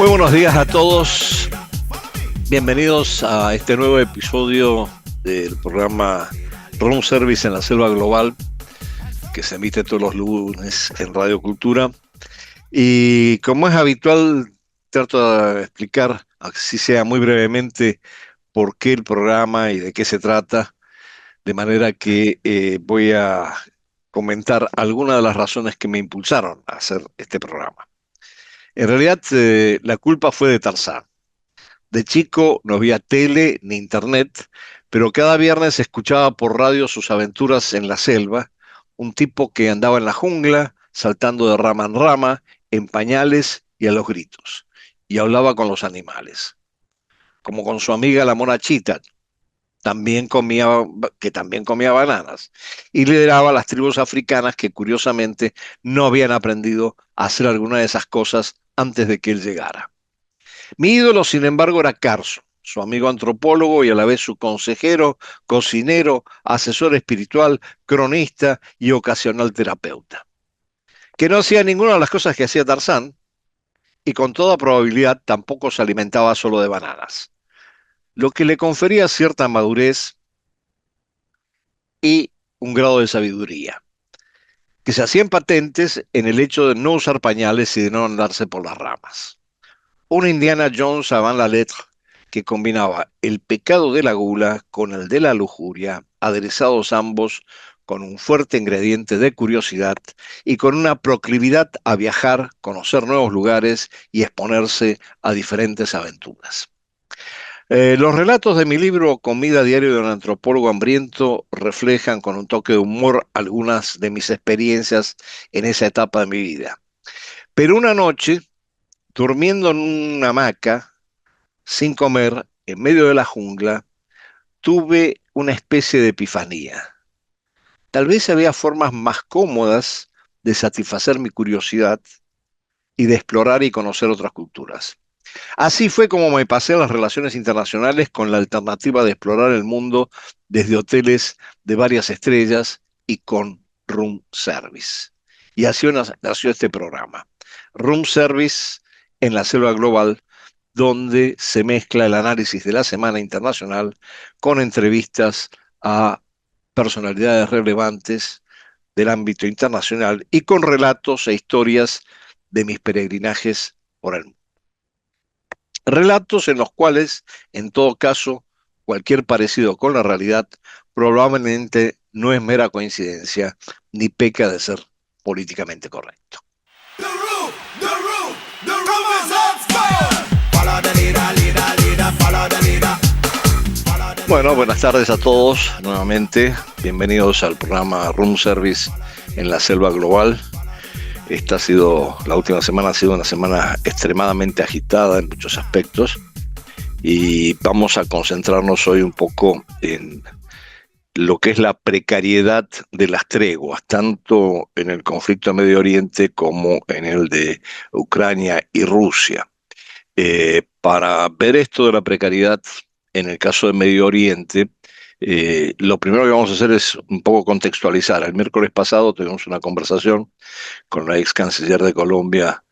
Muy buenos días a todos. Bienvenidos a este nuevo episodio del programa Room Service en la Selva Global, que se emite todos los lunes en Radio Cultura. Y como es habitual, trato de explicar, así sea muy brevemente, por qué el programa y de qué se trata, de manera que voy a comentar algunas de las razones que me impulsaron a hacer este programa. En realidad, la culpa fue de Tarzán. De chico no había tele ni internet, pero cada viernes escuchaba por radio sus aventuras en la selva, un tipo que andaba en la jungla, saltando de rama en rama, en pañales y a los gritos, y hablaba con los animales, como con su amiga la mona Chita, que también comía bananas, y lideraba a las tribus africanas que curiosamente no habían aprendido a hacer alguna de esas cosas antes de que él llegara. Mi ídolo, sin embargo, era Carson, su amigo antropólogo y a la vez su consejero, cocinero, asesor espiritual, cronista y ocasional terapeuta, que no hacía ninguna de las cosas que hacía Tarzán y con toda probabilidad tampoco se alimentaba solo de bananas, lo que le confería cierta madurez y un grado de sabiduría, que se hacían patentes en el hecho de no usar pañales y de no andarse por las ramas. Un Indiana Jones avant la lettre que combinaba el pecado de la gula con el de la lujuria, aderezados ambos con un fuerte ingrediente de curiosidad y con una proclividad a viajar, conocer nuevos lugares y exponerse a diferentes aventuras. Los relatos de mi libro Comida Diario de un Antropólogo Hambriento reflejan con un toque de humor algunas de mis experiencias en esa etapa de mi vida. Pero una noche, durmiendo en una hamaca, sin comer, en medio de la jungla, tuve una especie de epifanía. Tal vez había formas más cómodas de satisfacer mi curiosidad y de explorar y conocer otras culturas. Así fue como me pasé a las relaciones internacionales con la alternativa de explorar el mundo desde hoteles de varias estrellas y con Room Service. Y así nació este programa, Room Service en la Selva Global, donde se mezcla el análisis de la Semana Internacional con entrevistas a personalidades relevantes del ámbito internacional y con relatos e historias de mis peregrinajes por el mundo. Relatos en los cuales, en todo caso, cualquier parecido con la realidad probablemente no es mera coincidencia ni peca de ser políticamente correcto. Bueno, buenas tardes a todos nuevamente. Bienvenidos al programa Room Service en la Selva Global. La última semana ha sido una semana extremadamente agitada en muchos aspectos y vamos a concentrarnos hoy un poco en lo que es la precariedad de las treguas, tanto en el conflicto de Medio Oriente como en el de Ucrania y Rusia. Para ver esto de la precariedad en el caso de Medio Oriente, lo primero que vamos a hacer es un poco contextualizar. El miércoles pasado tuvimos una conversación con la ex canciller de Colombia,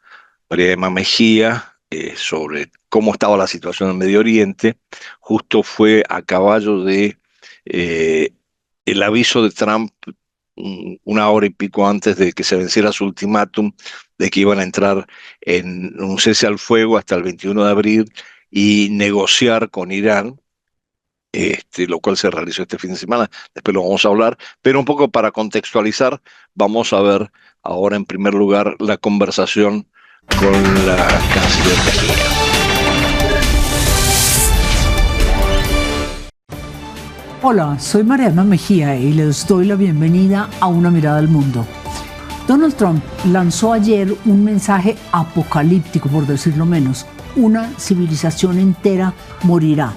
María Emma Mejía, sobre cómo estaba la situación en Medio Oriente. Justo fue a caballo de el aviso de Trump una hora y pico antes de que se venciera su ultimátum de que iban a entrar en un cese al fuego hasta el 21 de abril y negociar con Irán, lo cual se realizó este fin de semana, después lo vamos a hablar, pero un poco para contextualizar, vamos a ver ahora en primer lugar la conversación con la canciller Mejía. Hola, soy María Emma Mejía y les doy la bienvenida a Una Mirada al Mundo. Donald Trump lanzó ayer un mensaje apocalíptico, por decirlo menos. Una civilización entera morirá.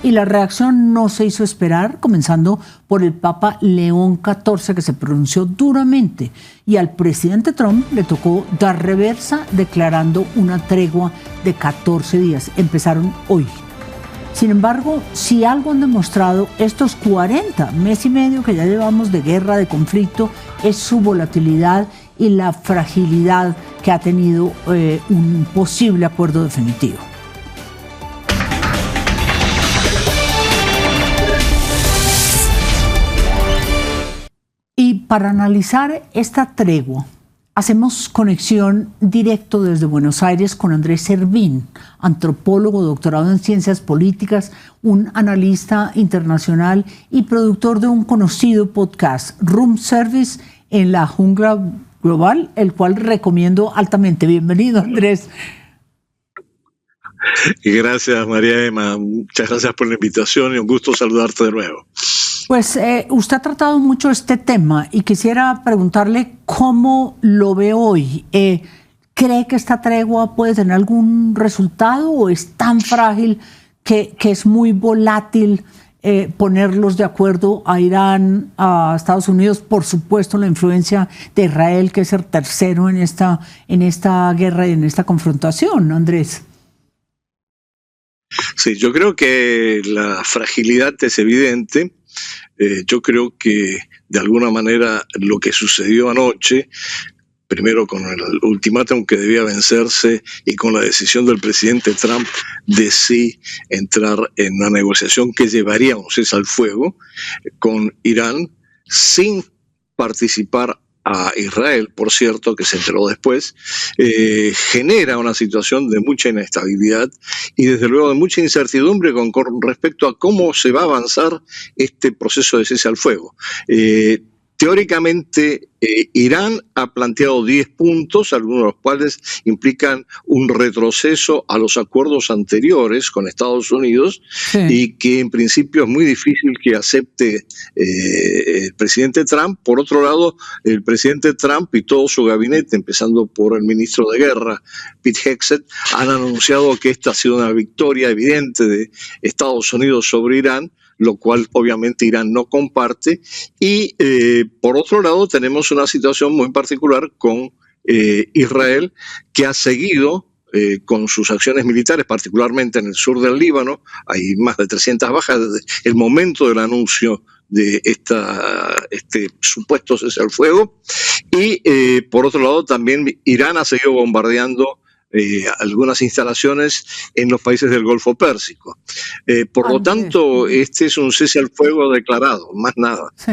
Y la reacción no se hizo esperar, comenzando por el Papa León XIV, que se pronunció duramente. Y al presidente Trump le tocó dar reversa declarando una tregua de 14 días. Empezaron hoy. Sin embargo, si algo han demostrado estos 40 meses y medio que ya llevamos de guerra, de conflicto, es su volatilidad y la fragilidad que ha tenido un posible acuerdo definitivo. Y para analizar esta tregua, hacemos conexión directo desde Buenos Aires con Andrés Servín, antropólogo, doctorado en ciencias políticas, un analista internacional y productor de un conocido podcast, Room Service en la jungla global, el cual recomiendo altamente. Bienvenido, Andrés. Gracias, María Emma. Muchas gracias por la invitación y un gusto saludarte de nuevo. Pues usted ha tratado mucho este tema y quisiera preguntarle cómo lo ve hoy. ¿Cree que esta tregua puede tener algún resultado o es tan frágil que es muy volátil ponerlos de acuerdo a Irán, a Estados Unidos? Por supuesto, la influencia de Israel, que es el tercero en esta guerra y en esta confrontación, Andrés. Sí, yo creo que la fragilidad es evidente. Yo creo que de alguna manera lo que sucedió anoche, primero con el ultimátum que debía vencerse y con la decisión del presidente Trump de sí entrar en una negociación que llevaría a un cese al fuego con Irán sin participar a Israel, por cierto, que se enteró después, genera una situación de mucha inestabilidad y desde luego de mucha incertidumbre con respecto a cómo se va a avanzar este proceso de cese al fuego. Teóricamente, Irán ha planteado 10 puntos, algunos de los cuales implican un retroceso a los acuerdos anteriores con Estados Unidos, sí, y que en principio es muy difícil que acepte el presidente Trump. Por otro lado, el presidente Trump y todo su gabinete, empezando por el ministro de Guerra, Pete Hegseth, han anunciado que esta ha sido una victoria evidente de Estados Unidos sobre Irán, lo cual obviamente Irán no comparte. Y por otro lado tenemos una situación muy particular con Israel, que ha seguido con sus acciones militares, particularmente en el sur del Líbano. Hay más de 300 bajas desde el momento del anuncio de este supuesto cese al fuego. Y por otro lado también Irán ha seguido bombardeando algunas instalaciones en los países del Golfo Pérsico. Por lo tanto, este es un cese al fuego declarado, más nada. Sí.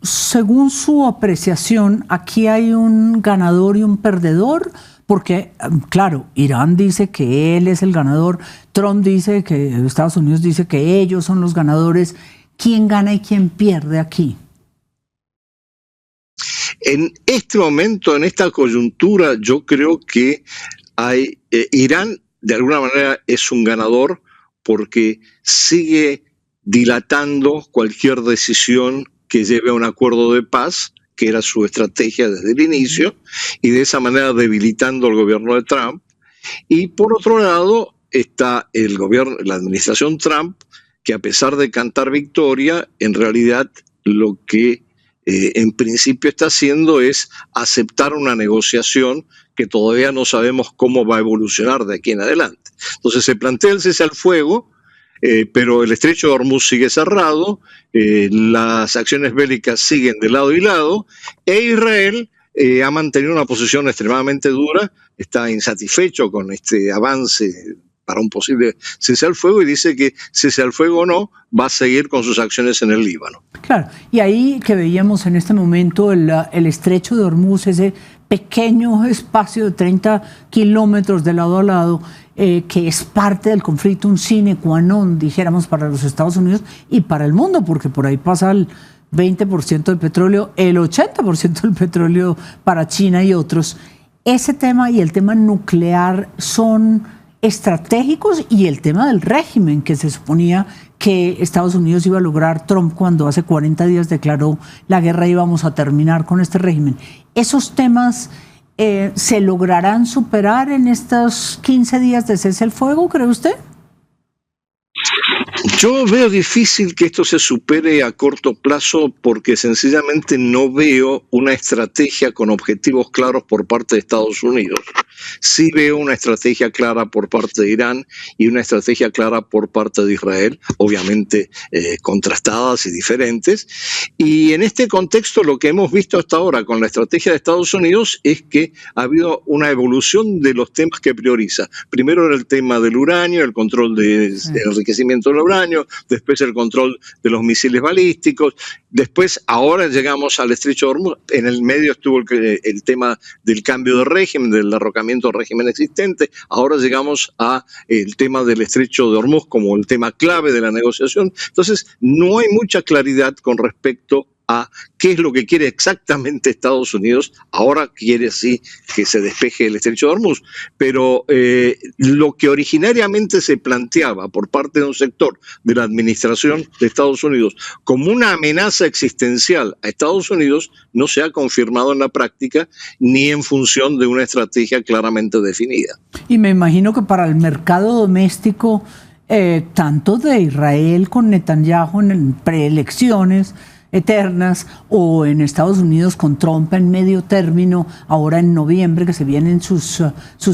Según su apreciación, ¿aquí hay un ganador y un perdedor? Porque, claro, Irán dice que él es el ganador, Trump dice que Estados Unidos dice que ellos son los ganadores. ¿Quién gana y quién pierde aquí? En este momento, en esta coyuntura, yo creo que Irán de alguna manera es un ganador porque sigue dilatando cualquier decisión que lleve a un acuerdo de paz, que era su estrategia desde el inicio, y de esa manera debilitando al gobierno de Trump. Y por otro lado está el gobierno, la administración Trump, que a pesar de cantar victoria, en realidad lo que en principio está haciendo es aceptar una negociación que todavía no sabemos cómo va a evolucionar de aquí en adelante. Entonces se plantea el cese al fuego, pero el estrecho de Hormuz sigue cerrado, las acciones bélicas siguen de lado y lado, e Israel ha mantenido una posición extremadamente dura, está insatisfecho con este avance para un posible cese al fuego y dice que cese al fuego o no, va a seguir con sus acciones en el Líbano. Claro, y ahí que veíamos en este momento el estrecho de Hormuz, ese pequeño espacio de 30 kilómetros de lado a lado, que es parte del conflicto, un sine qua non, dijéramos, para los Estados Unidos y para el mundo, porque por ahí pasa el 20% del petróleo, el 80% del petróleo para China y otros. Ese tema y el tema nuclear son estratégicos, y el tema del régimen que se suponía que Estados Unidos iba a lograr. Trump, cuando hace 40 días declaró la guerra, íbamos a terminar con este régimen. ¿Esos temas se lograrán superar en estos 15 días de cese al fuego, cree usted? Yo veo difícil que esto se supere a corto plazo porque sencillamente no veo una estrategia con objetivos claros por parte de Estados Unidos. Sí veo una estrategia clara por parte de Irán y una estrategia clara por parte de Israel, obviamente contrastadas y diferentes. Y en este contexto lo que hemos visto hasta ahora con la estrategia de Estados Unidos es que ha habido una evolución de los temas que prioriza. Primero era el tema del uranio, el control del enriquecimiento del uranio, después el control de los misiles balísticos, después ahora llegamos al estrecho de Hormuz, en el medio estuvo el tema del cambio de régimen, del derrocamiento del régimen existente, ahora llegamos a el tema del estrecho de Hormuz como el tema clave de la negociación. Entonces no hay mucha claridad con respecto a qué es lo que quiere exactamente Estados Unidos. Ahora quiere sí que se despeje el estrecho de Hormuz, pero lo que originariamente se planteaba por parte de un sector de la administración de Estados Unidos como una amenaza existencial a Estados Unidos no se ha confirmado en la práctica ni en función de una estrategia claramente definida. Y me imagino que para el mercado doméstico, tanto de Israel con Netanyahu en preelecciones eternas o en Estados Unidos con Trump en medio término, ahora en noviembre que se vienen sus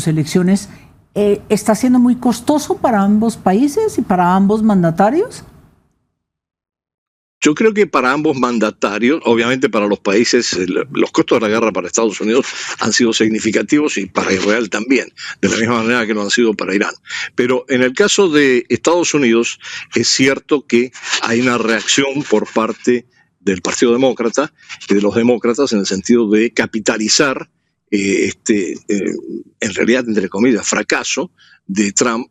elecciones, ¿está siendo muy costoso para ambos países y para ambos mandatarios? Yo creo que para ambos mandatarios, obviamente para los países, los costos de la guerra para Estados Unidos han sido significativos y para Israel también, de la misma manera que lo han sido para Irán. Pero en el caso de Estados Unidos es cierto que hay una reacción por parte del Partido Demócrata y de los demócratas en el sentido de capitalizar en realidad, entre comillas, fracaso de Trump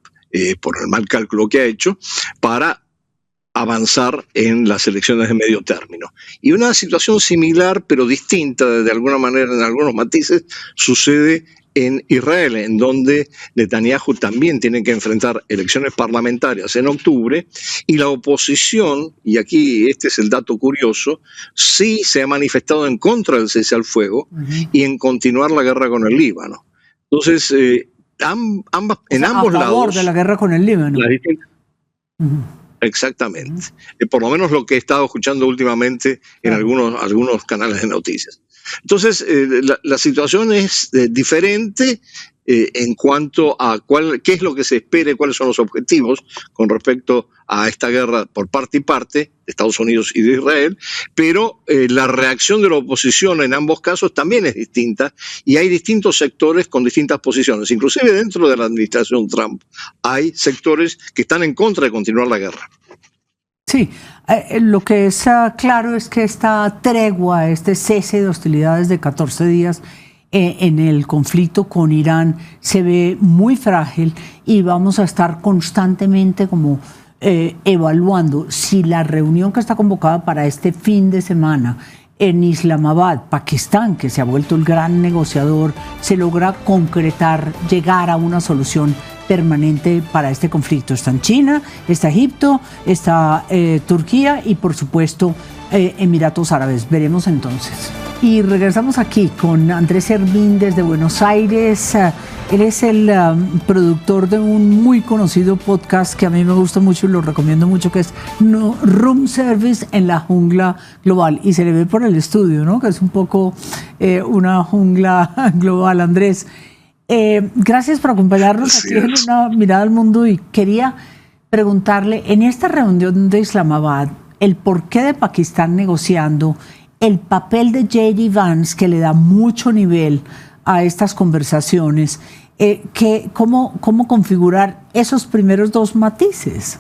por el mal cálculo que ha hecho para avanzar en las elecciones de medio término. Y una situación similar, pero distinta de alguna manera, en algunos matices, sucede en Israel, en donde Netanyahu también tiene que enfrentar elecciones parlamentarias en octubre, y la oposición, y aquí este es el dato curioso, sí se ha manifestado en contra del cese al fuego y en continuar la guerra con el Líbano. Entonces, en ambos lados... A favor de la guerra con el Líbano. Exactamente. Por lo menos lo que he estado escuchando últimamente en algunos canales de noticias. Entonces, la situación es diferente en cuanto a qué es lo que se espera y cuáles son los objetivos con respecto a esta guerra por parte y parte de Estados Unidos y de Israel, pero la reacción de la oposición en ambos casos también es distinta y hay distintos sectores con distintas posiciones. Inclusive dentro de la administración Trump hay sectores que están en contra de continuar la guerra. Sí, lo que es claro es que esta tregua, este cese de hostilidades de 14 días en el conflicto con Irán se ve muy frágil y vamos a estar constantemente como evaluando si la reunión que está convocada para este fin de semana en Islamabad, Pakistán, que se ha vuelto el gran negociador, se logra concretar, llegar a una solución permanente para este conflicto. Está en China, está Egipto, está Turquía y por supuesto Emiratos Árabes. Veremos entonces. Y regresamos aquí con Andrés Servín desde Buenos Aires. Él es el productor de un muy conocido podcast que a mí me gusta mucho y lo recomiendo mucho, que es Room Service en la jungla global. Y se le ve por el estudio, ¿no? Que es un poco una jungla global. Andrés, gracias por acompañarnos aquí en Una Mirada al Mundo, y quería preguntarle, en esta reunión de Islamabad, el porqué de Pakistán negociando, el papel de J.D. Vance, que le da mucho nivel a estas conversaciones, ¿cómo configurar esos primeros dos matices?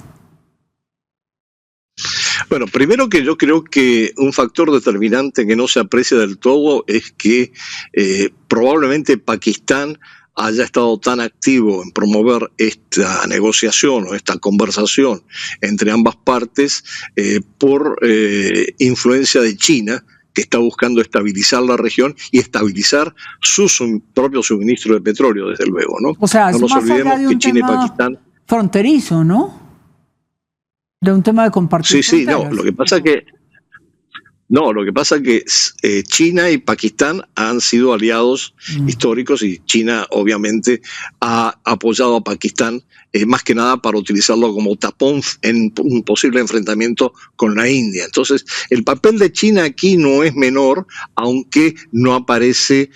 Bueno, primero que yo creo que un factor determinante que no se aprecia del todo es que probablemente Pakistán haya estado tan activo en promover esta negociación o esta conversación entre ambas partes por influencia de China, que está buscando estabilizar la región y estabilizar su propio suministro de petróleo, desde luego, ¿no? O sea, no nos olvidemos que China y Pakistán... fronterizo, ¿no? De un tema de compartir fronteras. No, lo que pasa es que No, lo que pasa es que China y Pakistán han sido aliados históricos y China obviamente ha apoyado a Pakistán más que nada para utilizarlo como tapón en un posible enfrentamiento con la India. Entonces, el papel de China aquí no es menor, aunque no aparece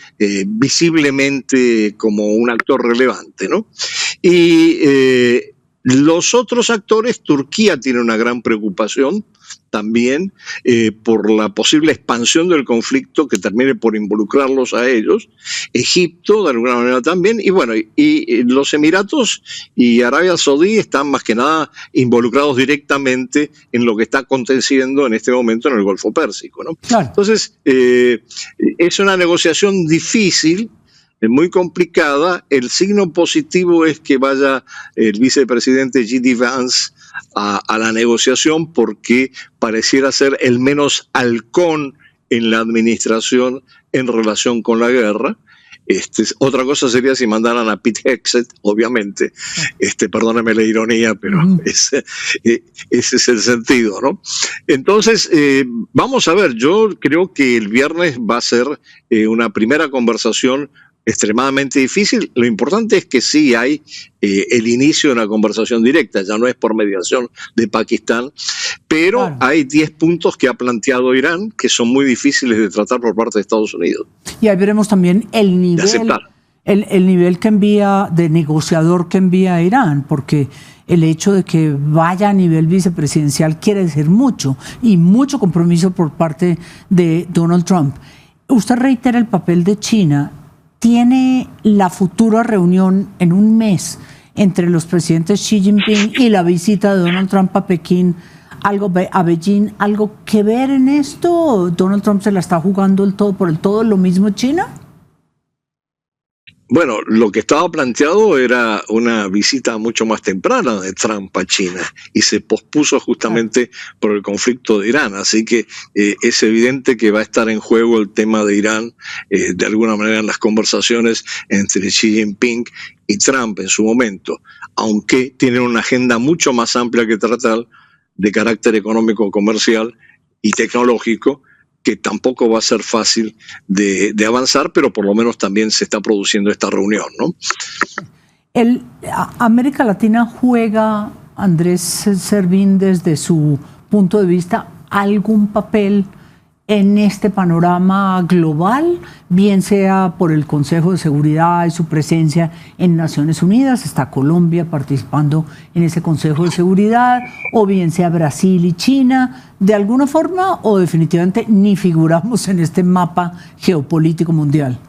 visiblemente como un actor relevante, ¿no? Y los otros actores, Turquía tiene una gran preocupación también por la posible expansión del conflicto que termine por involucrarlos a ellos, Egipto de alguna manera también, y bueno, y los Emiratos y Arabia Saudí están más que nada involucrados directamente en lo que está aconteciendo en este momento en el Golfo Pérsico, ¿no? Claro. Entonces, es una negociación difícil, muy complicada. El signo positivo es que vaya el vicepresidente J.D. Vance a la negociación, porque pareciera ser el menos halcón en la administración en relación con la guerra. Otra cosa sería si mandaran a Pete Hegseth, obviamente. Perdóneme la ironía, pero ese es el sentido, ¿no? Entonces, vamos a ver, yo creo que el viernes va a ser una primera conversación extremadamente difícil. Lo importante es que sí hay el inicio de una conversación directa, ya no es por mediación de Pakistán, pero claro, hay 10 puntos que ha planteado Irán que son muy difíciles de tratar por parte de Estados Unidos. Y ahí veremos también el nivel que envía, de negociador que envía a Irán, porque el hecho de que vaya a nivel vicepresidencial quiere decir mucho, y mucho compromiso por parte de Donald Trump. Usted reitera el papel de China. ¿Tiene la futura reunión en un mes entre los presidentes Xi Jinping y la visita de Donald Trump a Pekín, a Beijing, algo que ver en esto? ¿Donald Trump se la está jugando el todo por el todo, lo mismo China? Bueno, lo que estaba planteado era una visita mucho más temprana de Trump a China y se pospuso justamente por el conflicto de Irán. Así que es evidente que va a estar en juego el tema de Irán de alguna manera en las conversaciones entre Xi Jinping y Trump en su momento, aunque tienen una agenda mucho más amplia que tratar de carácter económico, comercial y tecnológico, que tampoco va a ser fácil de avanzar, pero por lo menos también se está produciendo esta reunión, ¿no? América Latina juega, Andrés Servín, desde su punto de vista, algún papel en este panorama global, bien sea por el Consejo de Seguridad y su presencia en Naciones Unidas, está Colombia participando en ese Consejo de Seguridad, o bien sea Brasil y China, de alguna forma, o definitivamente ni figuramos en este mapa geopolítico mundial?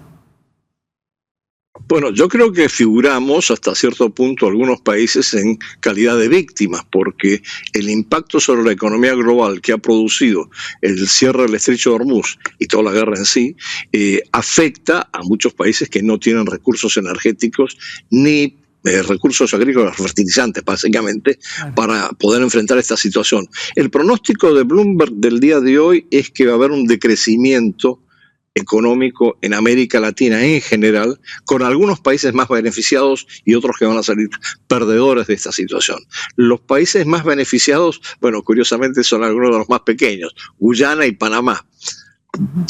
Bueno, yo creo que figuramos hasta cierto punto algunos países en calidad de víctimas, porque el impacto sobre la economía global que ha producido el cierre del estrecho de Hormuz y toda la guerra en sí, afecta a muchos países que no tienen recursos energéticos ni recursos agrícolas, fertilizantes básicamente, para poder enfrentar esta situación. El pronóstico de Bloomberg del día de hoy es que va a haber un decrecimiento económico en América Latina en general, con algunos países más beneficiados y otros que van a salir perdedores de esta situación. Los países más beneficiados, bueno, curiosamente son algunos de los más pequeños, Guyana y Panamá.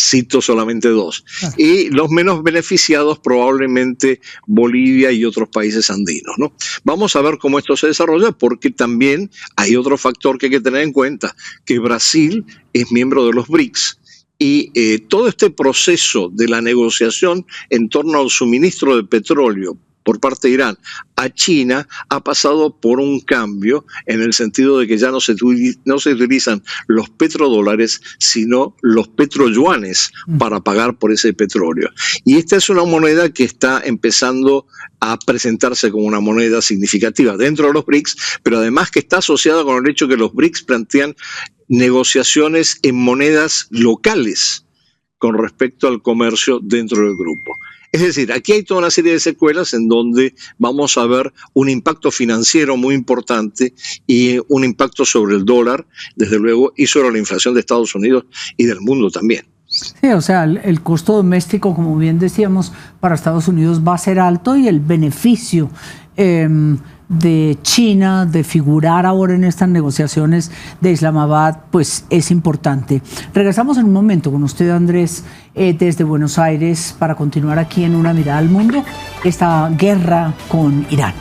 Cito solamente dos. Y los menos beneficiados probablemente Bolivia y otros países andinos, ¿no? Vamos a ver cómo esto se desarrolla, porque también hay otro factor que hay que tener en cuenta, que Brasil es miembro de los BRICS. Y todo este proceso de la negociación en torno al suministro de petróleo por parte de Irán a China ha pasado por un cambio, en el sentido de que ya no se utilizan los petrodólares, sino los petroyuanes para pagar por ese petróleo. Y esta es una moneda que está empezando a presentarse como una moneda significativa dentro de los BRICS, pero además que está asociada con el hecho que los BRICS plantean negociaciones en monedas locales con respecto al comercio dentro del grupo. Es decir, aquí hay toda una serie de secuelas en donde vamos a ver un impacto financiero muy importante y un impacto sobre el dólar, desde luego, y sobre la inflación de Estados Unidos y del mundo también. Sí, o sea, el costo doméstico, como bien decíamos, para Estados Unidos va a ser alto, y el beneficio de China de figurar ahora en estas negociaciones de Islamabad, pues es importante. Regresamos en un momento con usted, Andrés, desde Buenos Aires, para continuar aquí en Una Mirada al Mundo, esta guerra con Irán.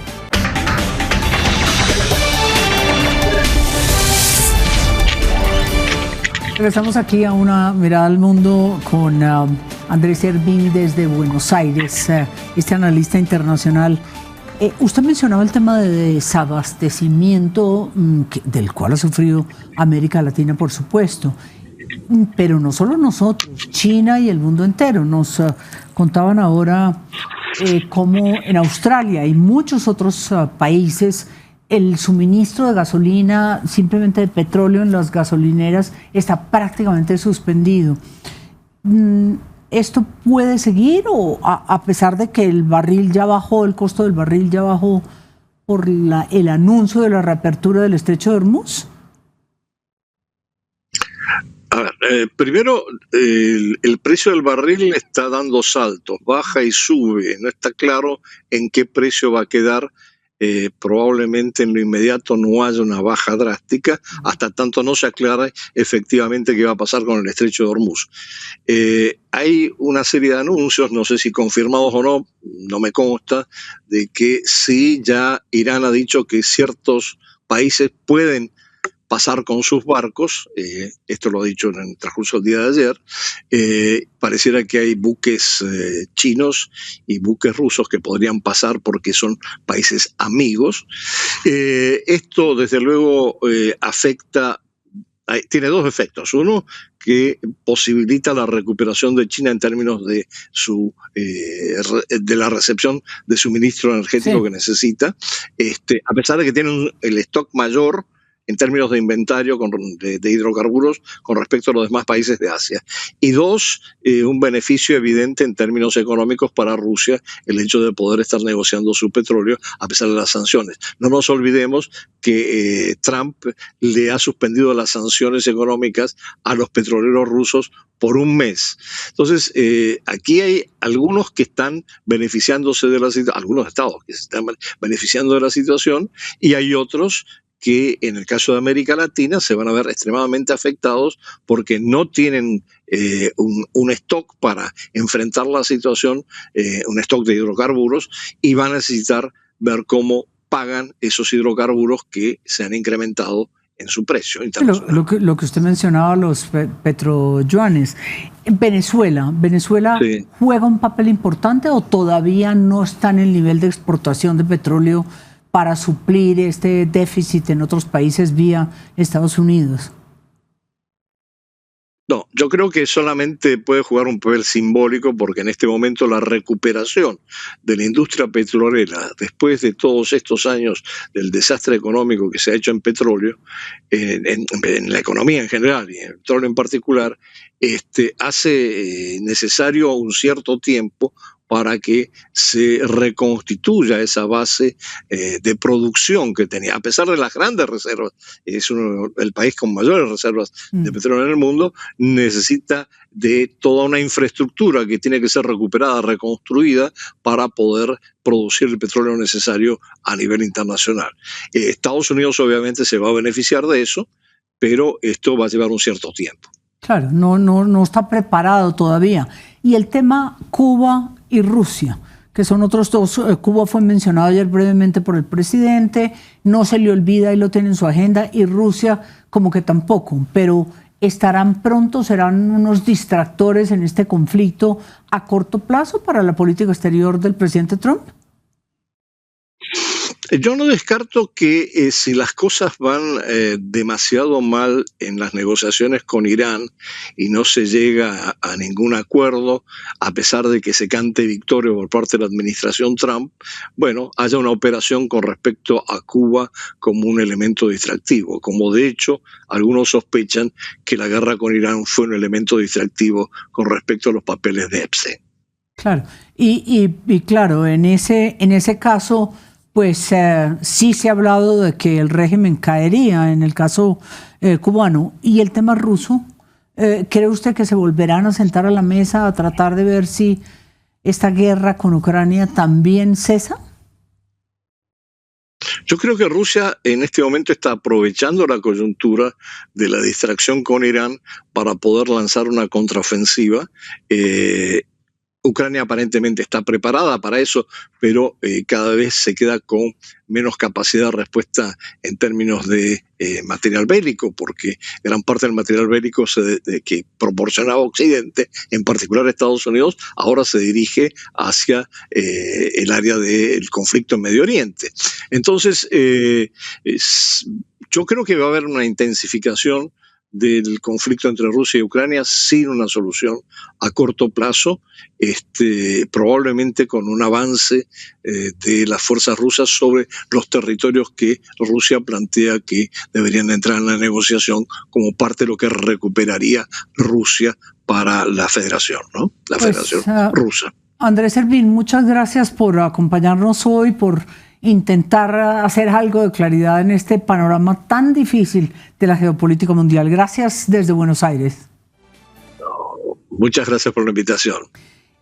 Regresamos aquí a Una Mirada al Mundo con Andrés Ervin desde Buenos Aires, este analista internacional. Usted mencionaba el tema de desabastecimiento, del cual ha sufrido América Latina, por supuesto, pero no solo nosotros, China y el mundo entero. Nos contaban ahora cómo en Australia y muchos otros países el suministro de gasolina, simplemente de petróleo en las gasolineras, está prácticamente suspendido. ¿Esto puede seguir o a pesar de que el barril ya bajó, el costo del barril ya bajó por el anuncio de la reapertura del estrecho de Hormuz? A ver, primero, el precio del barril está dando saltos, baja y sube. No está claro en qué precio va a quedar. Probablemente en lo inmediato no haya una baja drástica, hasta tanto no se aclare efectivamente qué va a pasar con el estrecho de Hormuz. Hay una serie de anuncios, no sé si confirmados o no, no me consta, de que sí, ya Irán ha dicho que ciertos países pueden pasar con sus barcos, esto lo ha dicho en el transcurso del día de ayer. Pareciera que hay buques chinos y buques rusos que podrían pasar porque son países amigos. Esto desde luego afecta, tiene dos efectos. Uno, que posibilita la recuperación de China en términos de de la recepción de suministro energético que necesita, a pesar de que tienen el stock mayor en términos de inventario de hidrocarburos con respecto a los demás países de Asia. Y dos, un beneficio evidente en términos económicos para Rusia, el hecho de poder estar negociando su petróleo a pesar de las sanciones. No nos olvidemos que Trump le ha suspendido las sanciones económicas a los petroleros rusos por un mes. Entonces, aquí hay algunos que están beneficiándose de la situación, algunos estados que se están beneficiando de la situación, y hay otros que en el caso de América Latina se van a ver extremadamente afectados porque no tienen un stock para enfrentar la situación, un stock de hidrocarburos, y van a necesitar ver cómo pagan esos hidrocarburos que se han incrementado en su precio internacional. Lo que usted mencionaba, los petroyuanes. ¿Venezuela sí juega un papel importante o todavía no está en el nivel de exportación de petróleo para suplir este déficit en otros países vía Estados Unidos? No, yo creo que solamente puede jugar un papel simbólico porque en este momento la recuperación de la industria petrolera, después de todos estos años del desastre económico que se ha hecho en petróleo, en la economía en general y en el petróleo en particular, hace necesario un cierto tiempo para que se reconstituya esa base de producción que tenía. A pesar de las grandes reservas, es el país con mayores reservas de petróleo en el mundo, necesita de toda una infraestructura que tiene que ser recuperada, reconstruida, para poder producir el petróleo necesario a nivel internacional. Estados Unidos obviamente se va a beneficiar de eso, pero esto va a llevar un cierto tiempo. Claro, no está preparado todavía. Y el tema Cuba y Rusia, que son otros dos. Cuba fue mencionado ayer brevemente por el presidente, no se le olvida y lo tiene en su agenda, y Rusia como que tampoco, pero ¿estarán pronto, serán unos distractores en este conflicto a corto plazo para la política exterior del presidente Trump? Yo no descarto que si las cosas van demasiado mal en las negociaciones con Irán y no se llega a ningún acuerdo, a pesar de que se cante victoria por parte de la administración Trump, bueno, haya una operación con respecto a Cuba como un elemento distractivo, como de hecho algunos sospechan que la guerra con Irán fue un elemento distractivo con respecto a los papeles de Epstein. Claro, y claro, en ese caso, pues sí se ha hablado de que el régimen caería en el caso cubano. ¿Y el tema ruso? ¿Cree usted que se volverán a sentar a la mesa a tratar de ver si esta guerra con Ucrania también cesa? Yo creo que Rusia en este momento está aprovechando la coyuntura de la distracción con Irán para poder lanzar una contraofensiva. Ucrania aparentemente está preparada para eso, pero cada vez se queda con menos capacidad de respuesta en términos de material bélico, porque gran parte del material bélico que proporcionaba Occidente, en particular Estados Unidos, ahora se dirige hacia el área del conflicto en Medio Oriente. Entonces, yo creo que va a haber una intensificación del conflicto entre Rusia y Ucrania sin una solución a corto plazo, probablemente con un avance de las fuerzas rusas sobre los territorios que Rusia plantea que deberían entrar en la negociación como parte de lo que recuperaría Rusia para la federación, ¿no? La Federación Rusa. Andrés Servín, muchas gracias por acompañarnos hoy, por intentar hacer algo de claridad en este panorama tan difícil de la geopolítica mundial. Gracias desde Buenos Aires. Muchas gracias por la invitación.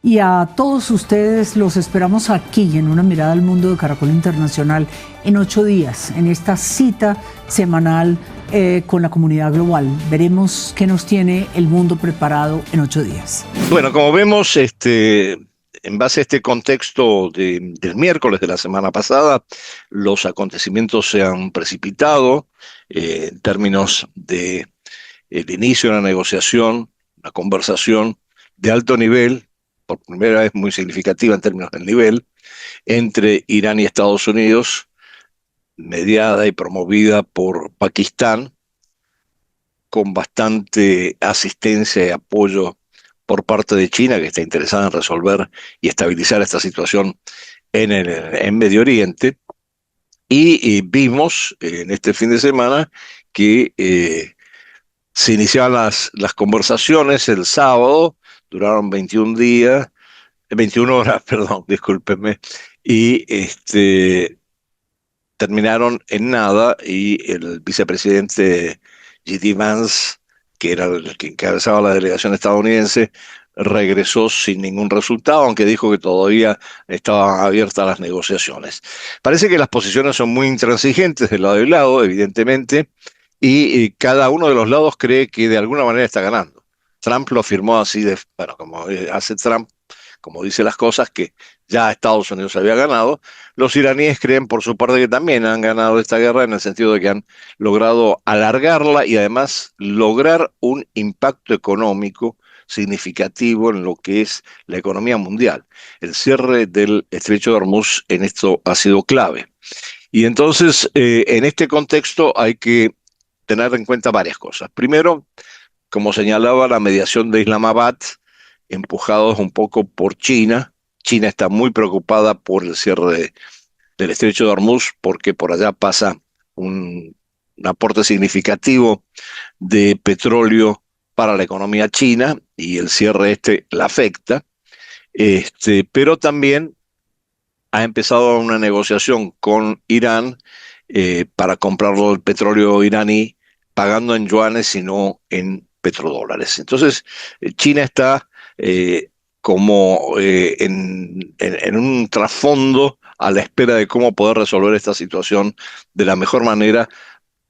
Y a todos ustedes los esperamos aquí en Una Mirada al Mundo de Caracol Internacional en 8 días, en esta cita semanal con la comunidad global. Veremos qué nos tiene el mundo preparado en 8 días. Bueno, como vemos, en base a este contexto del miércoles de la semana pasada, los acontecimientos se han precipitado en términos de el inicio de una negociación, una conversación de alto nivel, por primera vez muy significativa en términos del nivel, entre Irán y Estados Unidos, mediada y promovida por Pakistán, con bastante asistencia y apoyo por parte de China, que está interesada en resolver y estabilizar esta situación en Medio Oriente. Y vimos en este fin de semana que se iniciaban las conversaciones el sábado, duraron 21 horas, perdón, discúlpenme, y terminaron en nada, y el vicepresidente J.D. Vance, que era el que encabezaba la delegación estadounidense, regresó sin ningún resultado, aunque dijo que todavía estaban abiertas las negociaciones. Parece que las posiciones son muy intransigentes de lado y lado, evidentemente, y cada uno de los lados cree que de alguna manera está ganando. Trump lo afirmó así, bueno, como hace Trump, como dice las cosas, que ya Estados Unidos había ganado. Los iraníes creen por su parte que también han ganado esta guerra, en el sentido de que han logrado alargarla y además lograr un impacto económico significativo en lo que es la economía mundial. El cierre del Estrecho de Hormuz en esto ha sido clave. Y entonces, en este contexto hay que tener en cuenta varias cosas. Primero, como señalaba, la mediación de Islamabad, empujados un poco por China. China está muy preocupada por el cierre del Estrecho de Hormuz, porque por allá pasa un aporte significativo de petróleo para la economía china, y el cierre la afecta. Pero también ha empezado una negociación con Irán para comprar el petróleo iraní, pagando en yuanes y no en petrodólares. Entonces, China está como en un trasfondo a la espera de cómo poder resolver esta situación de la mejor manera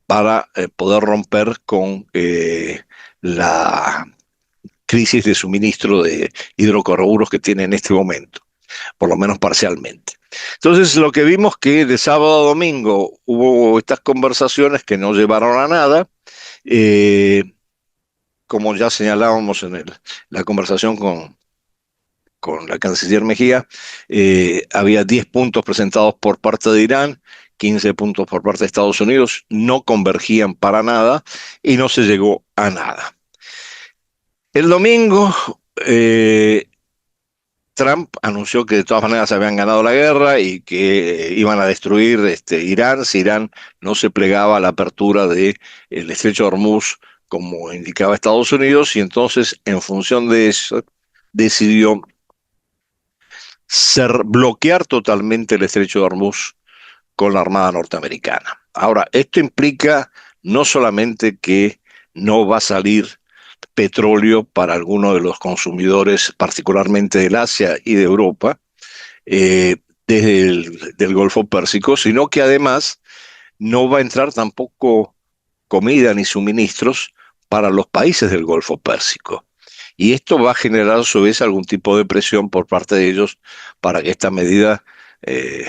para poder romper con la crisis de suministro de hidrocarburos que tiene en este momento, por lo menos parcialmente. Entonces, lo que vimos que de sábado a domingo hubo estas conversaciones que no llevaron a nada. Como ya señalábamos en la conversación con la canciller Mejía, había 10 puntos presentados por parte de Irán, 15 puntos por parte de Estados Unidos, no convergían para nada y no se llegó a nada. El domingo, Trump anunció que de todas maneras habían ganado la guerra y que iban a destruir Irán si Irán no se plegaba a la apertura del Estrecho de Hormuz, como indicaba Estados Unidos, y entonces, en función de eso, decidió bloquear totalmente el Estrecho de Hormuz con la Armada norteamericana. Ahora, esto implica no solamente que no va a salir petróleo para algunos de los consumidores, particularmente del Asia y de Europa, desde del Golfo Pérsico, sino que además no va a entrar tampoco comida ni suministros para los países del Golfo Pérsico. Y esto va a generar a su vez algún tipo de presión por parte de ellos para que esta medida eh,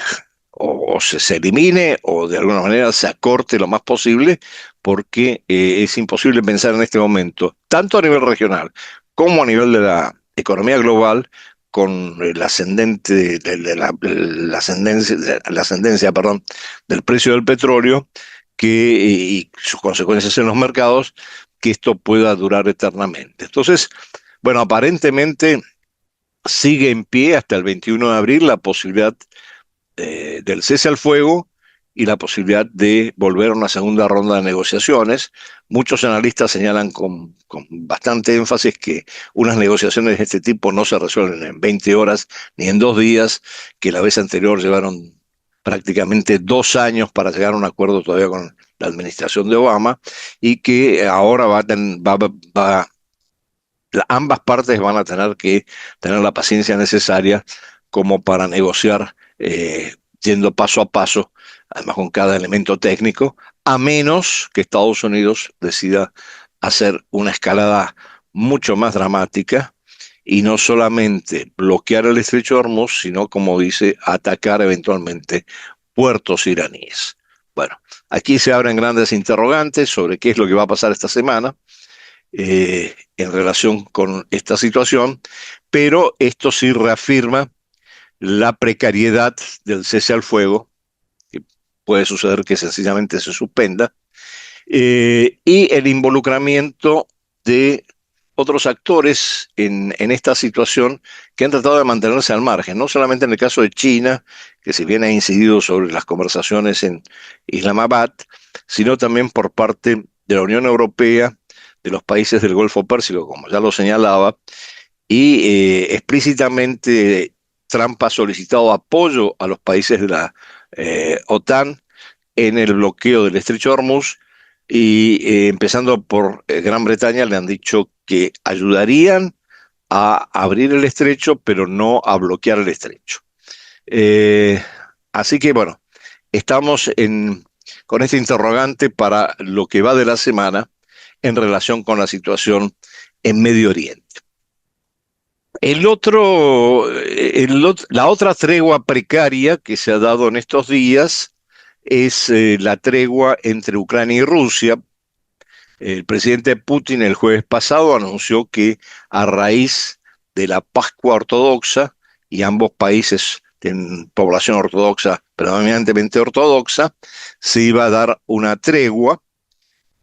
o se elimine o de alguna manera se acorte lo más posible, porque es imposible pensar en este momento, tanto a nivel regional como a nivel de la economía global, con el ascendente la ascendencia, perdón, del precio del petróleo y sus consecuencias en los mercados, que esto pueda durar eternamente. Entonces, bueno, aparentemente sigue en pie hasta el 21 de abril la posibilidad del cese al fuego y la posibilidad de volver a una segunda ronda de negociaciones. Muchos analistas señalan con bastante énfasis que unas negociaciones de este tipo no se resuelven en 20 horas ni en 2 días, que la vez anterior llevaron prácticamente 2 años para llegar a un acuerdo todavía con la administración de Obama, y que ahora ambas partes van a tener que tener la paciencia necesaria como para negociar, yendo paso a paso, además con cada elemento técnico, a menos que Estados Unidos decida hacer una escalada mucho más dramática y no solamente bloquear el estrecho de Hormuz, sino, como dice, atacar eventualmente puertos iraníes. Bueno, aquí se abren grandes interrogantes sobre qué es lo que va a pasar esta semana en relación con esta situación, pero esto sí reafirma la precariedad del cese al fuego, que puede suceder que sencillamente se suspenda, y el involucramiento de otros actores en esta situación que han tratado de mantenerse al margen, no solamente en el caso de China, que si bien ha incidido sobre las conversaciones en Islamabad, sino también por parte de la Unión Europea, de los países del Golfo Pérsico, como ya lo señalaba, y explícitamente Trump ha solicitado apoyo a los países de la OTAN en el bloqueo del estrecho de Hormuz, y empezando por Gran Bretaña le han dicho que ayudarían a abrir el estrecho, pero no a bloquear el estrecho. Eh, Así que bueno, estamos con este interrogante para lo que va de la semana en relación con la situación en Medio Oriente. La otra tregua precaria que se ha dado en estos días es la tregua entre Ucrania y Rusia. El presidente Putin el jueves pasado anunció que a raíz de la Pascua Ortodoxa, y ambos países tienen población ortodoxa, predominantemente ortodoxa, se iba a dar una tregua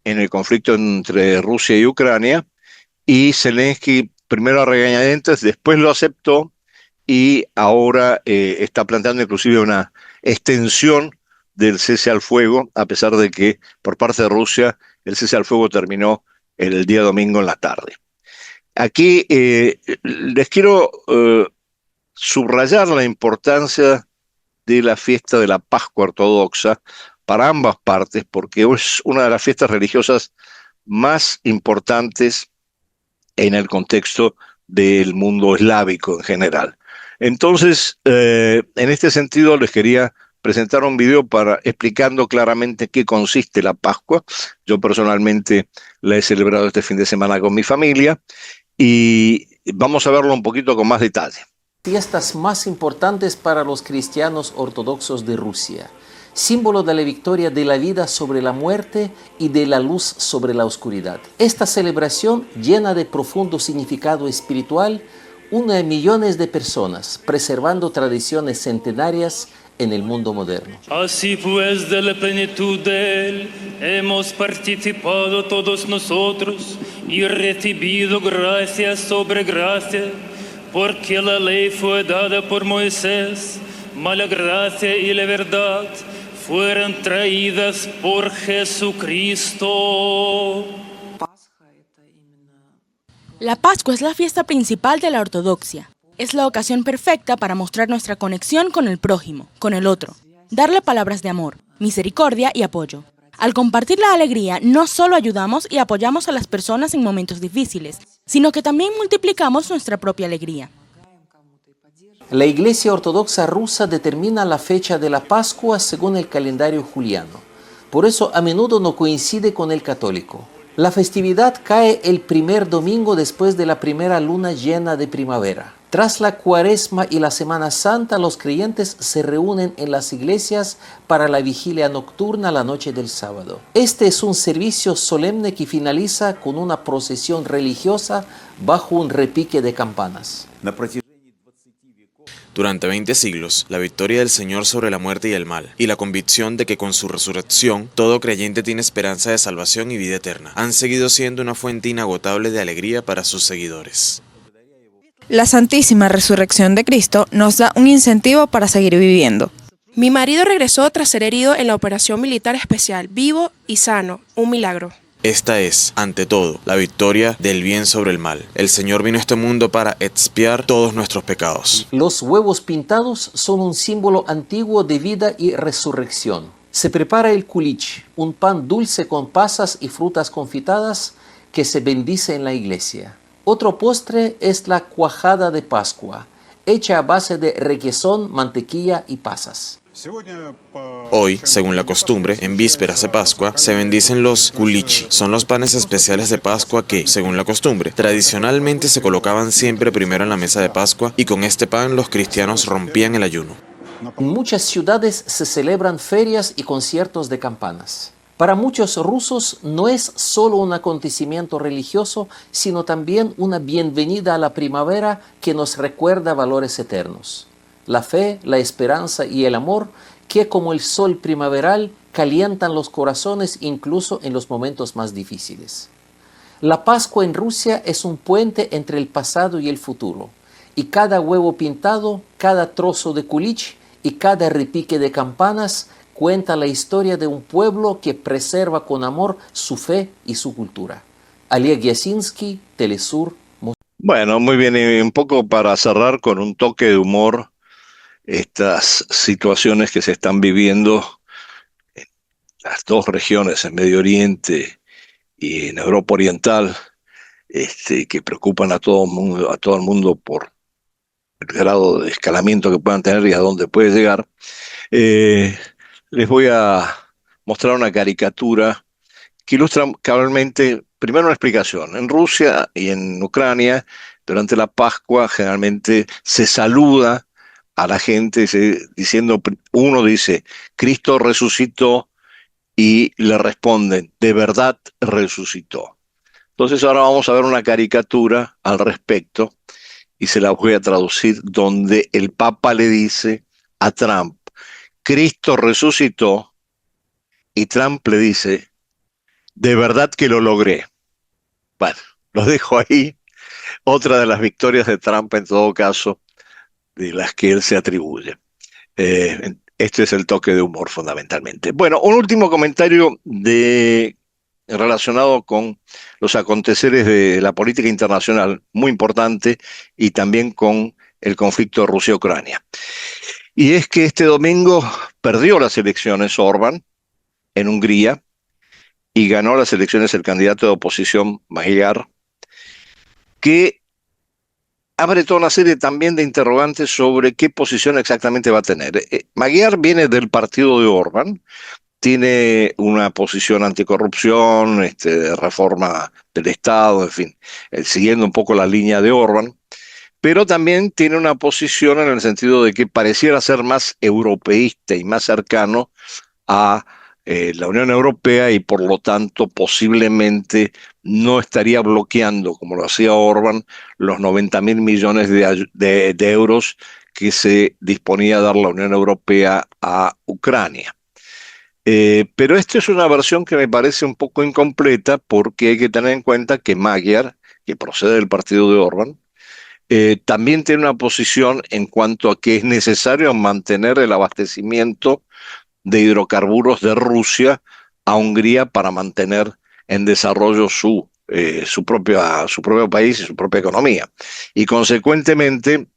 en el conflicto entre Rusia y Ucrania, y Zelensky primero a regañadientes, después lo aceptó, y ahora está planteando inclusive una extensión del cese al fuego, a pesar de que por parte de Rusia el cese al fuego terminó el día domingo en la tarde. Aquí les quiero subrayar la importancia de la fiesta de la Pascua Ortodoxa para ambas partes, porque es una de las fiestas religiosas más importantes en el contexto del mundo eslávico en general. Entonces, en este sentido, les quería presentar un video explicando claramente qué consiste la Pascua. Yo personalmente la he celebrado este fin de semana con mi familia, y vamos a verlo un poquito con más detalle. Fiestas más importantes para los cristianos ortodoxos de Rusia, símbolo de la victoria de la vida sobre la muerte y de la luz sobre la oscuridad. Esta celebración, llena de profundo significado espiritual, une a millones de personas, preservando tradiciones centenarias en el mundo moderno. Así pues, de la plenitud de Él hemos participado todos nosotros y recibido gracia sobre gracia, porque la ley fue dada por Moisés, mas la gracia y la verdad fueron traídas por Jesucristo. La Pascua es la fiesta principal de la ortodoxia. Es la ocasión perfecta para mostrar nuestra conexión con el prójimo, con el otro. Darle palabras de amor, misericordia y apoyo. Al compartir la alegría, no solo ayudamos y apoyamos a las personas en momentos difíciles, sino que también multiplicamos nuestra propia alegría. La Iglesia Ortodoxa rusa determina la fecha de la Pascua según el calendario juliano. Por eso a menudo no coincide con el católico. La festividad cae el primer domingo después de la primera luna llena de primavera. Tras la Cuaresma y la Semana Santa, los creyentes se reúnen en las iglesias para la vigilia nocturna la noche del sábado. Este es un servicio solemne que finaliza con una procesión religiosa bajo un repique de campanas. Durante 20 siglos, la victoria del Señor sobre la muerte y el mal, y la convicción de que con su resurrección todo creyente tiene esperanza de salvación y vida eterna, han seguido siendo una fuente inagotable de alegría para sus seguidores. La Santísima Resurrección de Cristo nos da un incentivo para seguir viviendo. Mi marido regresó tras ser herido en la operación militar especial, vivo y sano, un milagro. Esta es, ante todo, la victoria del bien sobre el mal. El Señor vino a este mundo para expiar todos nuestros pecados. Los huevos pintados son un símbolo antiguo de vida y resurrección. Se prepara el kulich, un pan dulce con pasas y frutas confitadas que se bendice en la iglesia. Otro postre es la cuajada de Pascua, hecha a base de requesón, mantequilla y pasas. Hoy, según la costumbre, en vísperas de Pascua, se bendicen los kulichi. Son los panes especiales de Pascua que, según la costumbre, tradicionalmente se colocaban siempre primero en la mesa de Pascua y con este pan los cristianos rompían el ayuno. En muchas ciudades se celebran ferias y conciertos de campanas. Para muchos rusos no es solo un acontecimiento religioso, sino también una bienvenida a la primavera que nos recuerda valores eternos. La fe, la esperanza y el amor que como el sol primaveral calientan los corazones incluso en los momentos más difíciles. La Pascua en Rusia es un puente entre el pasado y el futuro, y cada huevo pintado, cada trozo de kulich y cada repique de campanas cuenta la historia de un pueblo que preserva con amor su fe y su cultura. Oleg Yasinski, Telesur. Bueno, muy bien, y un poco para cerrar con un toque de humor, estas situaciones que se están viviendo en las dos regiones, en Medio Oriente y en Europa Oriental, que preocupan a todo el mundo por el grado de escalamiento que puedan tener y a dónde puede llegar. Les voy a mostrar una caricatura que ilustra cabalmente, primero una explicación. En Rusia y en Ucrania, durante la Pascua, generalmente se saluda a la gente diciendo, uno dice, Cristo resucitó, y le responden, de verdad resucitó. Entonces ahora vamos a ver una caricatura al respecto, y se la voy a traducir, donde el Papa le dice a Trump, Cristo resucitó, y Trump le dice, de verdad que lo logré. Bueno, lo dejo ahí. Otra de las victorias de Trump, en todo caso, de las que él se atribuye. Este es el toque de humor fundamentalmente. Bueno, un último comentario relacionado con los aconteceres de la política internacional, muy importante, y también con el conflicto de Rusia-Ucrania. Y es que este domingo perdió las elecciones Orbán en Hungría y ganó las elecciones el candidato de oposición Magyar, que abre toda una serie también de interrogantes sobre qué posición exactamente va a tener. Magyar viene del partido de Orbán, tiene una posición anticorrupción, de reforma del Estado, en fin, siguiendo un poco la línea de Orbán, pero también tiene una posición en el sentido de que pareciera ser más europeísta y más cercano a la Unión Europea, y por lo tanto posiblemente no estaría bloqueando, como lo hacía Orbán, los 90.000 millones de euros que se disponía a dar la Unión Europea a Ucrania. Pero esta es una versión que me parece un poco incompleta, porque hay que tener en cuenta que Magyar, que procede del partido de Orbán, también tiene una posición en cuanto a que es necesario mantener el abastecimiento de hidrocarburos de Rusia a Hungría para mantener en desarrollo su propio país y su propia economía. Y consecuentemente,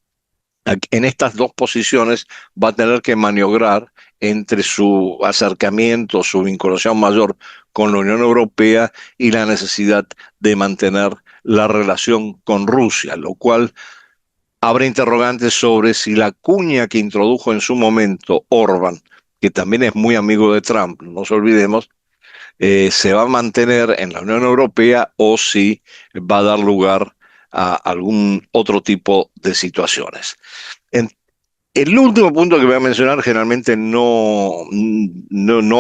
en estas dos posiciones va a tener que maniobrar entre su acercamiento, su vinculación mayor con la Unión Europea y la necesidad de mantener la relación con Rusia, lo cual abre interrogantes sobre si la cuña que introdujo en su momento Orbán que también es muy amigo de Trump, no nos olvidemos, se va a mantener en la Unión Europea o si va a dar lugar a algún otro tipo de situaciones. El último punto que voy a mencionar, generalmente no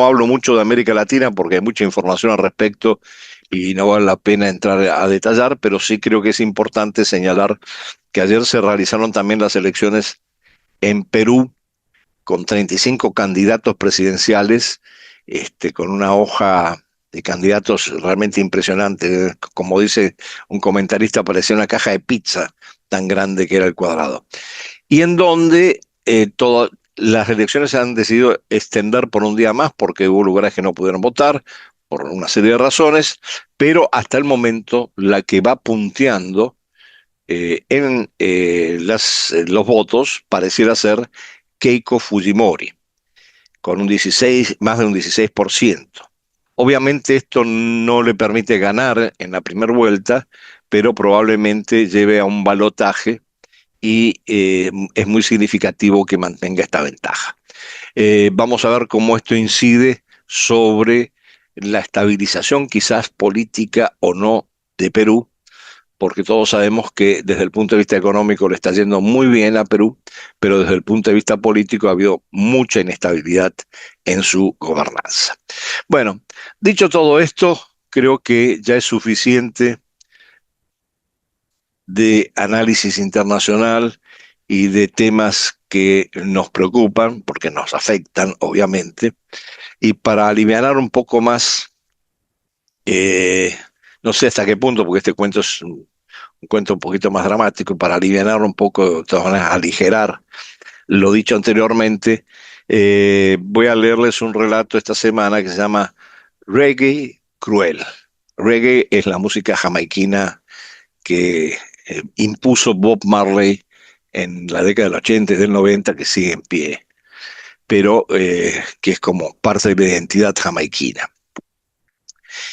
hablo mucho de América Latina porque hay mucha información al respecto y no vale la pena entrar a detallar, pero sí creo que es importante señalar que ayer se realizaron también las elecciones en Perú con 35 candidatos presidenciales, con una hoja de candidatos realmente impresionante. Como dice un comentarista, parecía una caja de pizza tan grande que era el cuadrado. Y en donde todas las elecciones se han decidido extender por un día más porque hubo lugares que no pudieron votar por una serie de razones, pero hasta el momento la que va punteando en los votos pareciera ser Keiko Fujimori, con más de un 16%. Obviamente esto no le permite ganar en la primera vuelta, pero probablemente lleve a un balotaje y es muy significativo que mantenga esta ventaja. Vamos a ver cómo esto incide sobre la estabilización quizás política o no de Perú, porque todos sabemos que desde el punto de vista económico le está yendo muy bien a Perú, pero desde el punto de vista político ha habido mucha inestabilidad en su gobernanza. Bueno, dicho todo esto, creo que ya es suficiente de análisis internacional y de temas que nos preocupan, porque nos afectan, obviamente, y para alivianar un poco más, no sé hasta qué punto, porque este cuento es un cuento un poquito más dramático, para alivianar un poco, de todas maneras, aligerar lo dicho anteriormente, voy a leerles un relato esta semana que se llama Reggae Cruel. Reggae es la música jamaiquina que impuso Bob Marley en la década del 80 y del 90, que sigue en pie, pero que es como parte de la identidad jamaiquina.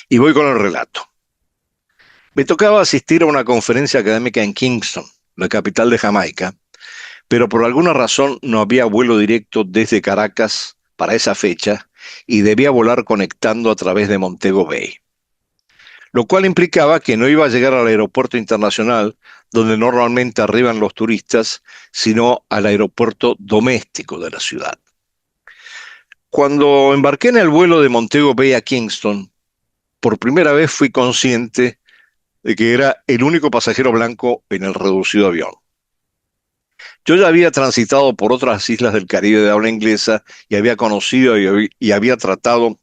Y voy con el relato. Me tocaba asistir a una conferencia académica en Kingston, la capital de Jamaica, pero por alguna razón no había vuelo directo desde Caracas para esa fecha y debía volar conectando a través de Montego Bay, lo cual implicaba que no iba a llegar al aeropuerto internacional donde normalmente arriban los turistas, sino al aeropuerto doméstico de la ciudad. Cuando embarqué en el vuelo de Montego Bay a Kingston, por primera vez fui consciente de que era el único pasajero blanco en el reducido avión. Yo ya había transitado por otras islas del Caribe de habla inglesa y había conocido y había tratado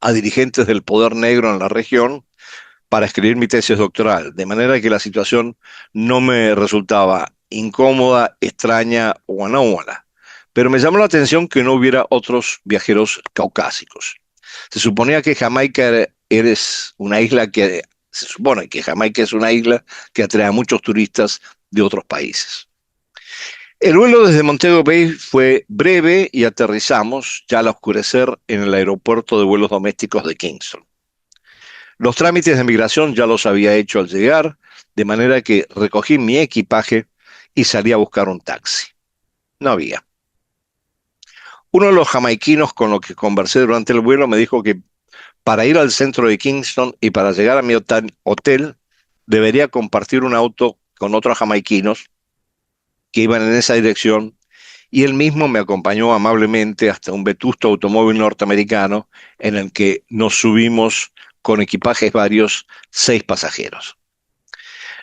a dirigentes del poder negro en la región para escribir mi tesis doctoral, de manera que la situación no me resultaba incómoda, extraña o anómala. Pero me llamó la atención que no hubiera otros viajeros caucásicos. Se suponía que Jamaica es una isla que se supone que Jamaica es una isla que atrae a muchos turistas de otros países. El vuelo desde Montego Bay fue breve y aterrizamos ya al oscurecer en el aeropuerto de vuelos domésticos de Kingston. Los trámites de migración ya los había hecho al llegar, de manera que recogí mi equipaje y salí a buscar un taxi. No había. Uno de los jamaiquinos con los que conversé durante el vuelo me dijo que para ir al centro de Kingston y para llegar a mi hotel debería compartir un auto con otros jamaiquinos que iban en esa dirección, y él mismo me acompañó amablemente hasta un vetusto automóvil norteamericano en el que nos subimos con equipajes varios, 6 pasajeros.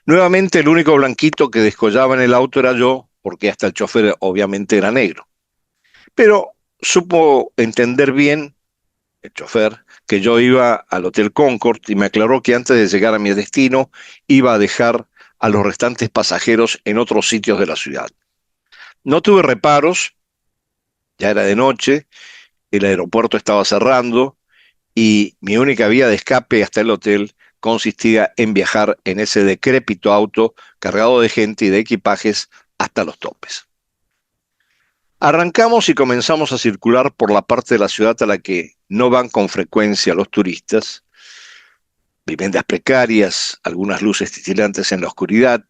Nuevamente el único blanquito que descollaba en el auto era yo, porque hasta el chofer obviamente era negro. Pero supo entender bien, el chofer, que yo iba al Hotel Concord y me aclaró que antes de llegar a mi destino iba a dejar a los restantes pasajeros en otros sitios de la ciudad. No tuve reparos, ya era de noche, el aeropuerto estaba cerrando y mi única vía de escape hasta el hotel consistía en viajar en ese decrépito auto cargado de gente y de equipajes hasta los topes. Arrancamos y comenzamos a circular por la parte de la ciudad a la que no van con frecuencia los turistas. Viviendas precarias, algunas luces titilantes en la oscuridad,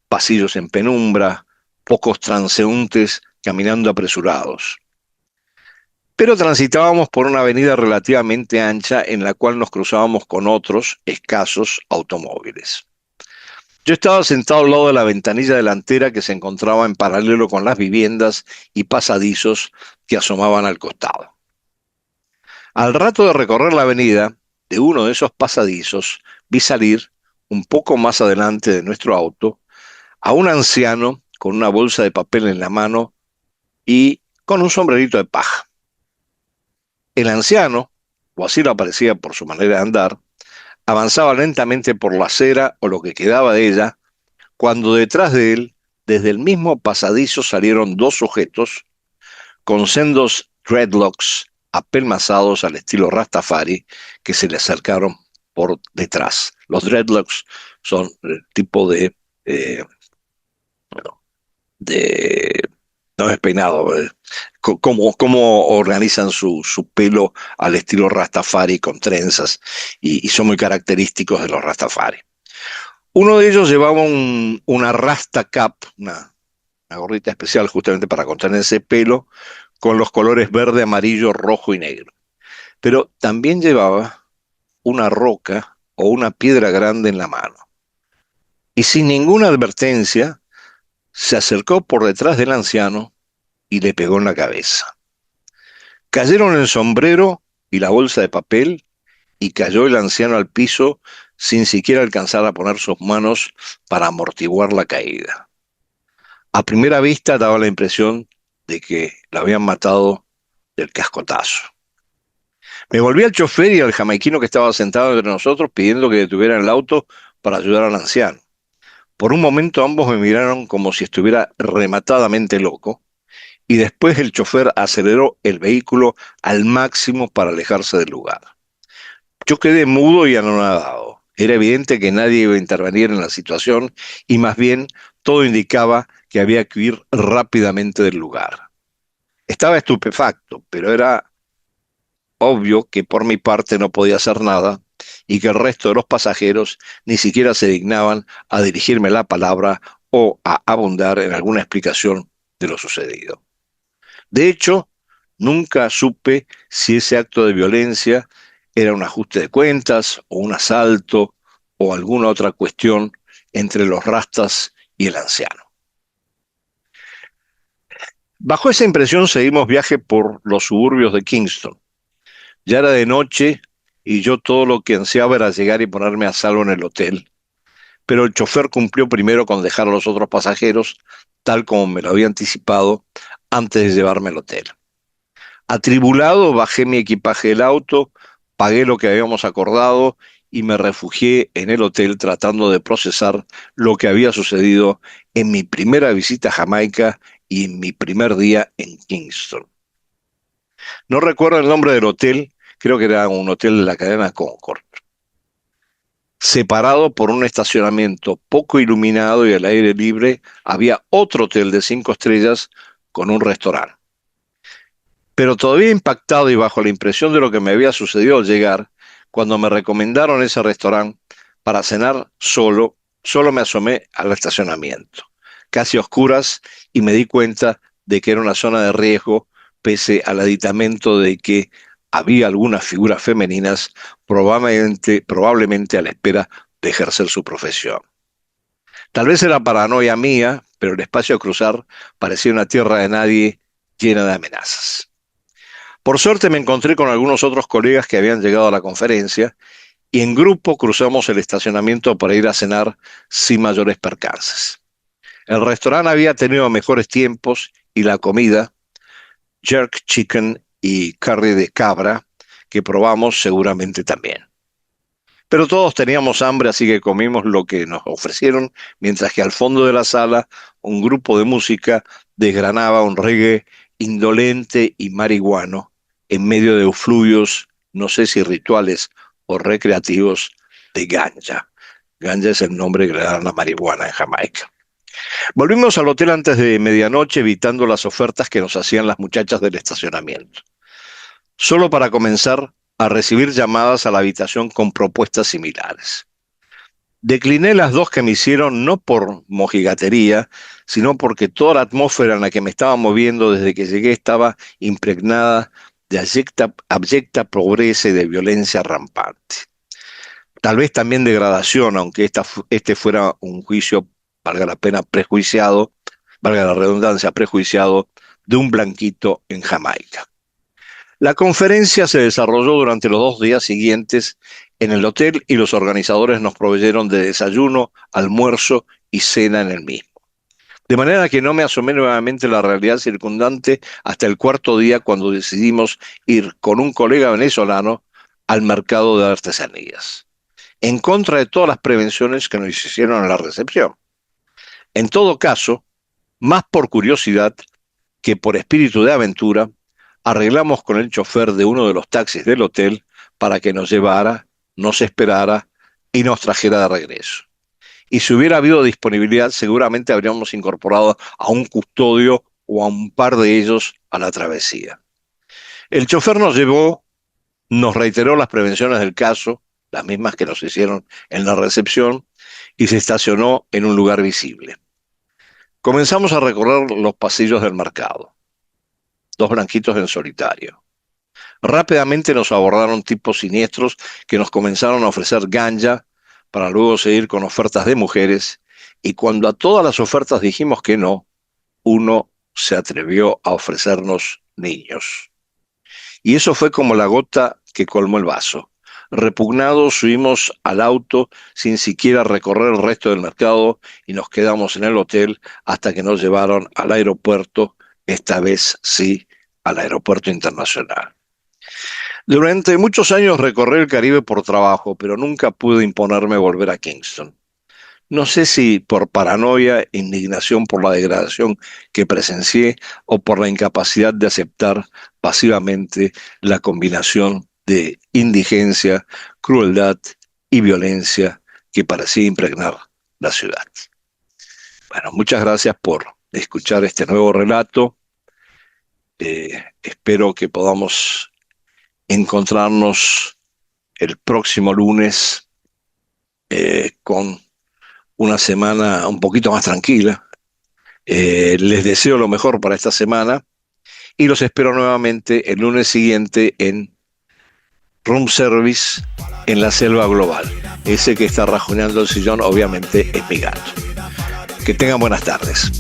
pasillos en penumbra, pocos transeúntes caminando apresurados. pero transitábamos por una avenida relativamente ancha en la cual nos cruzábamos con otros escasos automóviles. Yo estaba sentado al lado de la ventanilla delantera que se encontraba en paralelo con las viviendas y pasadizos que asomaban al costado. Al rato de recorrer la avenida, de uno de esos pasadizos, vi salir, un poco más adelante de nuestro auto, a un anciano con una bolsa de papel en la mano y con un sombrerito de paja. El anciano, o así lo parecía por su manera de andar, avanzaba lentamente por la acera o lo que quedaba de ella, cuando detrás de él, desde el mismo pasadizo, salieron dos sujetos con sendos dreadlocks apelmazados al estilo Rastafari que se le acercaron por detrás. Los dreadlocks son el tipo no es peinado, cómo organizan su pelo al estilo Rastafari con trenzas y son muy característicos de los Rastafari. Uno de ellos llevaba una Rasta Cap, una gorrita especial justamente para contener ese pelo, con los colores verde, amarillo, rojo y negro. Pero también llevaba una roca o una piedra grande en la mano. Y sin ninguna advertencia, se acercó por detrás del anciano y le pegó en la cabeza. Cayeron el sombrero y la bolsa de papel y cayó el anciano al piso sin siquiera alcanzar a poner sus manos para amortiguar la caída. A primera vista daba la impresión de que lo habían matado del cascotazo. Me volví al chofer y al jamaiquino que estaba sentado entre nosotros pidiendo que detuvieran el auto para ayudar al anciano. Por un momento ambos me miraron como si estuviera rematadamente loco y después el chofer aceleró el vehículo al máximo para alejarse del lugar. Yo quedé mudo y anonadado. Era evidente que nadie iba a intervenir en la situación y más bien todo indicaba que había que huir rápidamente del lugar. Estaba estupefacto, pero era obvio que por mi parte no podía hacer nada y que el resto de los pasajeros ni siquiera se dignaban a dirigirme la palabra o a abundar en alguna explicación de lo sucedido. De hecho, nunca supe si ese acto de violencia era un ajuste de cuentas o un asalto o alguna otra cuestión entre los rastas y el anciano. Bajo esa impresión seguimos viaje por los suburbios de Kingston. Ya era de noche y yo todo lo que ansiaba era llegar y ponerme a salvo en el hotel. Pero el chofer cumplió primero con dejar a los otros pasajeros, tal como me lo había anticipado, antes de llevarme al hotel. Atribulado, bajé mi equipaje del auto, pagué lo que habíamos acordado y me refugié en el hotel tratando de procesar lo que había sucedido en mi primera visita a Jamaica y en mi primer día en Kingston. No recuerdo el nombre del hotel, creo que era un hotel de la cadena Concord. Separado por un estacionamiento poco iluminado y al aire libre, había otro hotel de 5 estrellas con un restaurante. Pero todavía impactado y bajo la impresión de lo que me había sucedido al llegar, cuando me recomendaron ese restaurante para cenar solo me asomé al estacionamiento, casi a oscuras, y me di cuenta de que era una zona de riesgo, pese al aditamento de que había algunas figuras femeninas probablemente a la espera de ejercer su profesión. Tal vez era paranoia mía, pero el espacio a cruzar parecía una tierra de nadie llena de amenazas. Por suerte me encontré con algunos otros colegas que habían llegado a la conferencia y en grupo cruzamos el estacionamiento para ir a cenar sin mayores percances. El restaurante había tenido mejores tiempos y la comida, jerk chicken y carne de cabra, que probamos seguramente también. Pero todos teníamos hambre, así que comimos lo que nos ofrecieron, mientras que al fondo de la sala un grupo de música desgranaba un reggae indolente y marihuano en medio de efluvios, no sé si rituales o recreativos, de ganja. Ganja es el nombre que le dan a la marihuana en Jamaica. Volvimos al hotel antes de medianoche, evitando las ofertas que nos hacían las muchachas del estacionamiento, solo para comenzar a recibir llamadas a la habitación con propuestas similares. Decliné las dos que me hicieron no por mojigatería, sino porque toda la atmósfera en la que me estaba moviendo desde que llegué estaba impregnada de abyecta pobreza y de violencia rampante. Tal vez también degradación, aunque este fuera un juicio, valga la pena, prejuiciado, valga la redundancia, prejuiciado, de un blanquito en Jamaica. La conferencia se desarrolló durante los 2 días siguientes en el hotel y los organizadores nos proveyeron de desayuno, almuerzo y cena en el mismo. De manera que no me asomé nuevamente a la realidad circundante hasta el 4.º día, cuando decidimos ir con un colega venezolano al mercado de artesanías, en contra de todas las prevenciones que nos hicieron en la recepción. En todo caso, más por curiosidad que por espíritu de aventura, arreglamos con el chofer de uno de los taxis del hotel para que nos llevara, nos esperara y nos trajera de regreso. Y si hubiera habido disponibilidad, seguramente habríamos incorporado a un custodio o a un par de ellos a la travesía. El chofer nos llevó, nos reiteró las prevenciones del caso, las mismas que nos hicieron en la recepción, y se estacionó en un lugar visible. Comenzamos a recorrer los pasillos del mercado. 2 blanquitos en solitario. Rápidamente nos abordaron tipos siniestros que nos comenzaron a ofrecer ganja, para luego seguir con ofertas de mujeres, y cuando a todas las ofertas dijimos que no, uno se atrevió a ofrecernos niños. Y eso fue como la gota que colmó el vaso. Repugnados, subimos al auto sin siquiera recorrer el resto del mercado y nos quedamos en el hotel hasta que nos llevaron al aeropuerto, esta vez sí, al aeropuerto internacional. Durante muchos años recorrí el Caribe por trabajo, pero nunca pude imponerme volver a Kingston. No sé si por paranoia, indignación por la degradación que presencié o por la incapacidad de aceptar pasivamente la combinación de indigencia, crueldad y violencia que parecía impregnar la ciudad. Bueno, muchas gracias por escuchar este nuevo relato. Espero que podamos encontrarnos el próximo lunes con una semana un poquito más tranquila. Les deseo lo mejor para esta semana y los espero nuevamente el lunes siguiente en Room Service en la Selva Global. Ese que está rajuneando el sillón obviamente es mi gato. Que tengan buenas tardes.